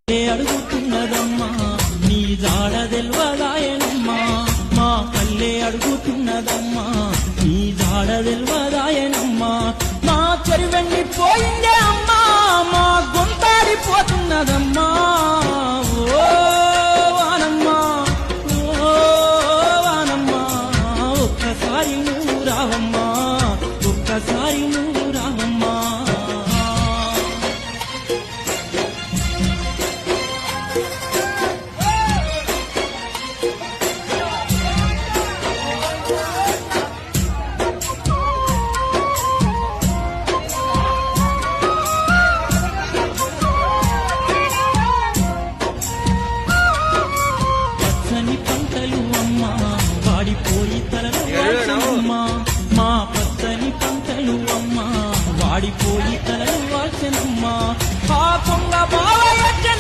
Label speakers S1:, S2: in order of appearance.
S1: అడుగుతున్నదమ్మా నీ జాడ తెల్వదాయనమ్మా మా పల్లె అడుగుతున్నదమ్మా నీ జాడ తెల్వదాయనమ్మా మా చెరువెండి పోయిందే అమ్మా మా గొంతాడిపోతున్నదమ్మా